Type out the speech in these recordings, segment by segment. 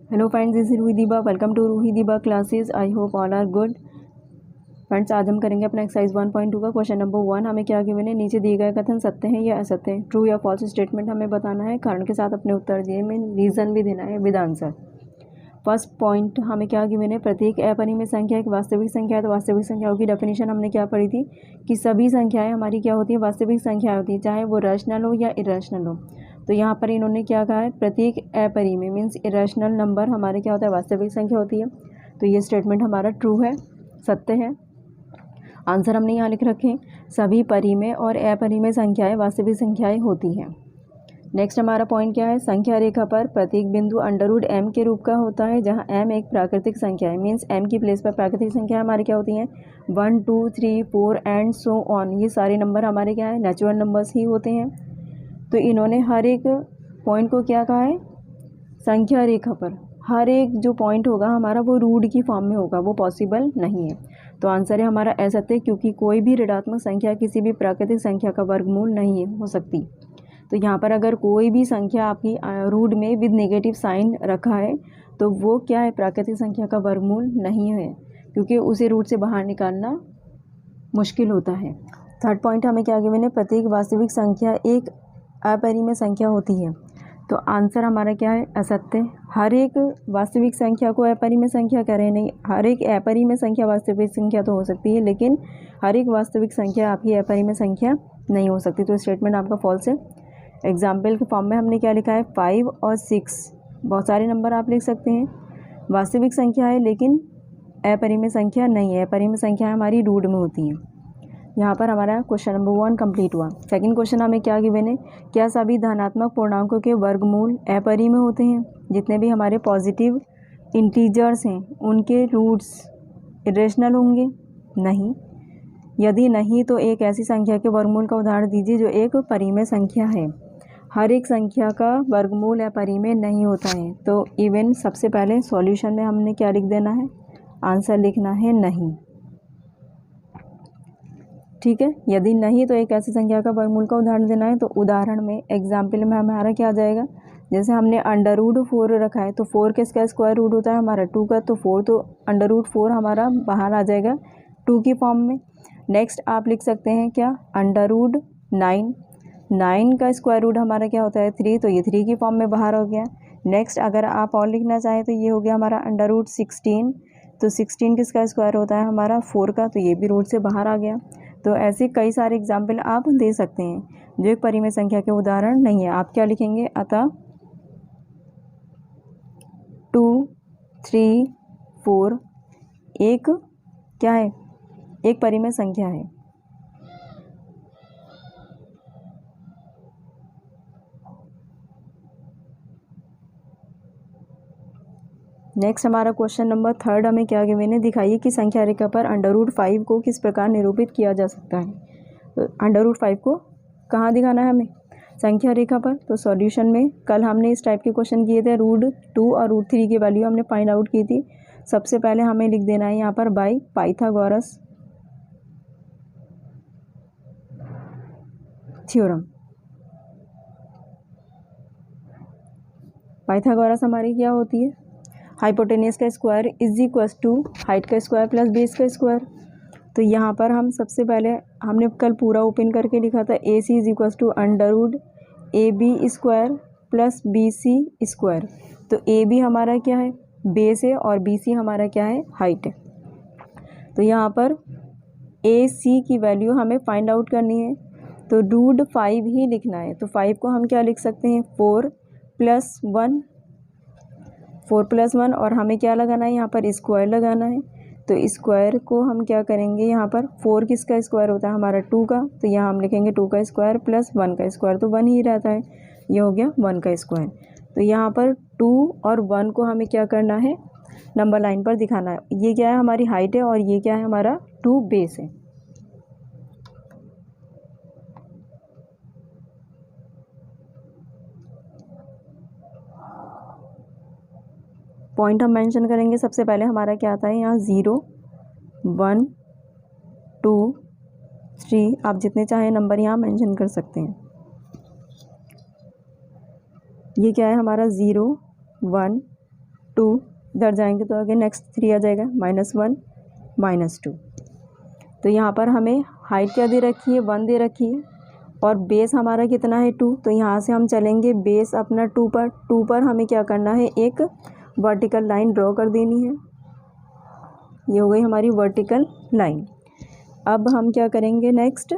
Hello friends, this is Roohi Deeba. Welcome to Roohi Deeba classes. I hope all are good. Friends, आज हम करेंगे अपना exercise 1.2 का क्वेश्चन नंबर 1। हमें क्या गिवन है, नीचे दिए गए कथन सत्य हैं या असत्य हैं, ट्रू या फॉल्स स्टेटमेंट हमें बताना है, कारण के साथ अपने उत्तर दिए में रीज़न भी देना है विद आंसर। फर्स्ट पॉइंट हमें क्या गिवन है, प्रत्येक अपरिमेय संख्या एक वास्तविक संख्या है। तो वास्तविक संख्याओं की डेफिनेशन हमने क्या पढ़ी थी कि सभी संख्याएं हमारी क्या होती है, वास्तविक संख्या होती है, चाहे वो रैशनल हो या इरेशनल हो। तो यहाँ पर इन्होंने क्या कहा है, प्रत्येक अपरिमेय मीन्स इरेशनल नंबर हमारे क्या होता है, वास्तविक संख्या होती है। तो ये स्टेटमेंट हमारा ट्रू है, सत्य है। आंसर हमने यहाँ लिख रखे हैं, सभी परिमेय और अपरिमेय संख्याएं वास्तविक संख्याएं होती हैं। नेक्स्ट हमारा पॉइंट क्या है, संख्या रेखा पर प्रत्येक बिंदु अंडरवुड m के रूप का होता है, जहां m एक प्राकृतिक संख्या है। मीन्स m की प्लेस पर प्राकृतिक संख्या हमारी क्या होती हैं, 1 2 3 4 एंड सो ऑन। ये सारे नंबर हमारे क्या है, नेचुरल नंबर्स ही होते हैं। तो इन्होंने हर एक पॉइंट को क्या कहा है, संख्या रेखा पर हर एक जो पॉइंट होगा हमारा वो रूट की फॉर्म में होगा, वो पॉसिबल नहीं है। तो आंसर है हमारा असत्य, क्योंकि कोई भी ऋणात्मक संख्या किसी भी प्राकृतिक संख्या का वर्गमूल नहीं हो सकती। तो यहाँ पर अगर कोई भी संख्या आपकी रूट में विद नेगेटिव साइन रखा है तो वो क्या है, प्राकृतिक संख्या का वर्गमूल नहीं है, क्योंकि उसे रूट से बाहर निकालना मुश्किल होता है। थर्ड पॉइंट हमें क्या गिवन है, प्रत्येक वास्तविक संख्या एक अपरिमेय संख्या होती है। तो आंसर हमारा क्या है, असत्य। हर एक वास्तविक संख्या को अपरिमेय संख्या कह रहे हैं, नहीं, हर एक अपरिमेय संख्या वास्तविक संख्या तो हो सकती है, लेकिन हर एक वास्तविक संख्या आपकी अपरिमेय संख्या नहीं हो सकती। तो स्टेटमेंट आपका फॉल्स है। एग्जाम्पल के फॉर्म में हमने क्या लिखा है, 5 और 6, बहुत सारे नंबर आप लिख सकते हैं, वास्तविक संख्या है लेकिन अपरिमेय संख्या नहीं है। अपरिमेय संख्या हमारी रूट में होती हैं। यहाँ पर हमारा क्वेश्चन नंबर 1 कंप्लीट हुआ। सेकंड क्वेश्चन हमें क्या गिवन है, क्या सभी धनात्मक पूर्णांकों के वर्गमूल अपरिमेय होते हैं। जितने भी हमारे पॉजिटिव इंटीजर्स हैं उनके रूट्स इरेशनल होंगे, नहीं। यदि नहीं तो एक ऐसी संख्या के वर्गमूल का उदाहरण दीजिए जो एक परिमेय संख्या है। हर एक संख्या का वर्गमूल अपरिमेय नहीं होता है। तो इवन सबसे पहले सॉल्यूशन में हमने क्या लिख देना है, आंसर लिखना है नहीं। ठीक है, यदि नहीं तो एक ऐसी संख्या का वर्गमूल का उदाहरण देना है। तो उदाहरण में एग्जाम्पल में हमारा क्या आ जाएगा, जैसे हमने √4 रखा है तो 4 किसका स्क्वायर रूट होता है, हमारा 2 का। तो 4 तो √4 हमारा बाहर आ जाएगा 2 की फॉर्म में। नेक्स्ट आप लिख सकते हैं क्या, √9, 9 का स्क्वायर रूट हमारा क्या होता है 3, तो ये 3 की फॉर्म में बाहर हो गया। नेक्स्ट अगर आप और लिखना चाहें तो ये हो गया हमारा √16, तो 16 किसका स्क्वायर होता है हमारा 4 का, तो ये भी रूट से बाहर आ गया। तो ऐसे कई सारे एग्जाम्पल आप दे सकते हैं जो एक परिमेय संख्या के उदाहरण नहीं है। आप क्या लिखेंगे, अतः 2 3 4 एक क्या है, एक परिमेय संख्या है। नेक्स्ट हमारा क्वेश्चन नंबर 3 हमें क्या गिवन है, दिखाइए कि संख्या रेखा पर √5 को किस प्रकार निरूपित किया जा सकता है। तो √5 को कहाँ दिखाना है हमें, संख्या रेखा पर। तो सॉल्यूशन में कल हमने इस टाइप के क्वेश्चन किए थे, √2 और √3 की वैल्यू हमने फाइंड आउट की थी। सबसे पहले हमें लिख देना है यहाँ पर बाय पाइथागोरस थ्योरम। पाइथागोरस हमारी क्या होती है, हाइपोटेनियस का square is equal to height का स्क्वायर प्लस बेस का स्क्वायर। तो यहाँ पर हम सबसे पहले हमने कल पूरा ओपन करके लिखा था, AC is equal to √AB square plus BC square. तो AB हमारा क्या है, बेस है, और BC हमारा क्या है, हाइट है। तो यहाँ पर AC की वैल्यू हमें फाइंड आउट करनी है, तो √5 ही लिखना है। तो 5 को हम क्या लिख सकते हैं, 4 + 1, और हमें क्या लगाना है यहाँ पर, स्क्वायर लगाना है। तो स्क्वायर को हम क्या करेंगे, यहाँ पर 4 किसका स्क्वायर होता है हमारा 2 का, तो यहाँ हम लिखेंगे 2 का स्क्वायर प्लस 1 का स्क्वायर, तो 1 ही रहता है, ये हो गया 1 का स्क्वायर। तो यहाँ पर 2 और 1 को हमें क्या करना है, नंबर लाइन पर दिखाना है। ये क्या है, हमारी हाइट है, और ये क्या है, हमारा 2 बेस है। पॉइंट हम मेंशन करेंगे, सबसे पहले हमारा क्या आता है यहाँ 0 1 2 3, आप जितने चाहें नंबर यहाँ मेंशन कर सकते हैं। ये क्या है हमारा 0 1 2, इधर जाएंगे तो आगे नेक्स्ट 3 आ जाएगा, -1 -2। तो यहाँ पर हमें हाइट क्या दे रखी है, 1 दे रखी है और बेस हमारा कितना है 2। तो यहाँ से हम चलेंगे बेस अपना 2 पर हमें क्या करना है, एक वर्टिकल लाइन ड्रॉ कर देनी है। ये हो गई हमारी वर्टिकल लाइन। अब हम क्या करेंगे नेक्स्ट,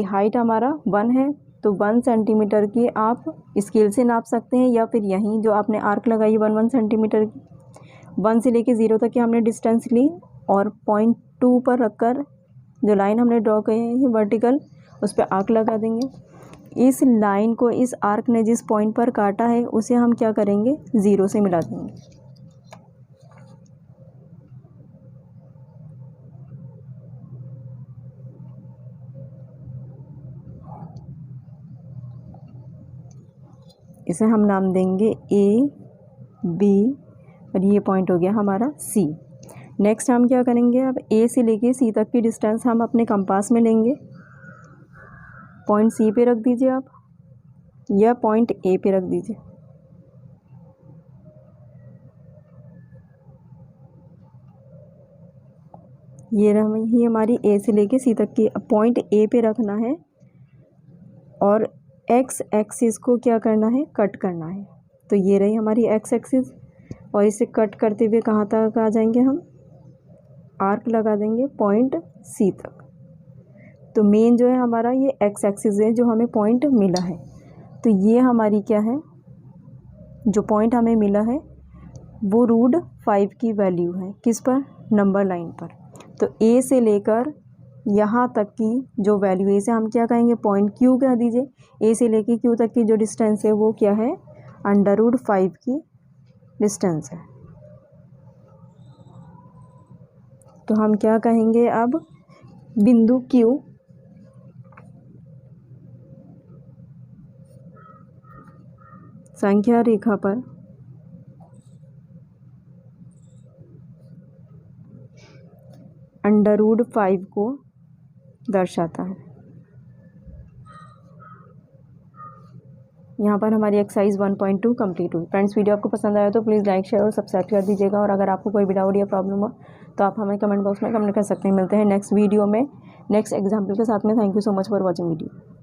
हाइट हमारा 1 है तो 1 सेंटीमीटर की आप स्केल से नाप सकते हैं या फिर यहीं जो आपने आर्क लगाई 1 सेंटीमीटर की, 1 से लेके 0 तक की हमने डिस्टेंस ली और पॉइंट 2 पर रखकर जो लाइन हमने ड्रॉ की है वर्टिकल, उस पर आर्क लगा देंगे। इस लाइन को इस आर्क ने जिस पॉइंट पर काटा है उसे हम क्या करेंगे, 0 से मिला देंगे। इसे हम नाम देंगे A, B और ये पॉइंट हो गया हमारा C। नेक्स्ट हम क्या करेंगे, अब A से लेके C तक की डिस्टेंस हम अपने कंपास में लेंगे। पॉइंट C पे रख दीजिए आप या पॉइंट A पे रख दीजिए। ये रही हमारी A से लेके C तक की, पॉइंट A पे रखना है और एक्स एक्सिस को क्या करना है, कट करना है। तो ये रही हमारी एक्स एक्सिस और इसे कट करते हुए कहाँ तक आ जाएंगे, हम आर्क लगा देंगे पॉइंट C तक। तो मेन जो है हमारा ये एक्स एक्सिस है जो हमें पॉइंट मिला है। तो ये हमारी क्या है, जो पॉइंट हमें मिला है वो √5 की वैल्यू है, किस पर, नंबर लाइन पर। तो A से लेकर यहाँ तक की जो वैल्यू है इसे हम क्या कहेंगे, पॉइंट Q कह दीजिए। A से लेके Q तक की जो डिस्टेंस है वो क्या है, √5 की डिस्टेंस है। तो हम क्या कहेंगे अब, बिंदु Q संख्या रेखा पर √5 को दर्शाता है। यहाँ पर हमारी एक्सरसाइज 1.2 कंप्लीट हुई। फ्रेंड्स, वीडियो आपको पसंद आया तो प्लीज़ लाइक, शेयर और सब्सक्राइब कर दीजिएगा। और अगर आपको कोई भी डाउट या प्रॉब्लम हो तो आप हमें कमेंट बॉक्स में कमेंट कर सकते हैं। मिलते हैं नेक्स्ट वीडियो में नेक्स्ट एग्जाम्पल के साथ में। Thank you so much for watching video.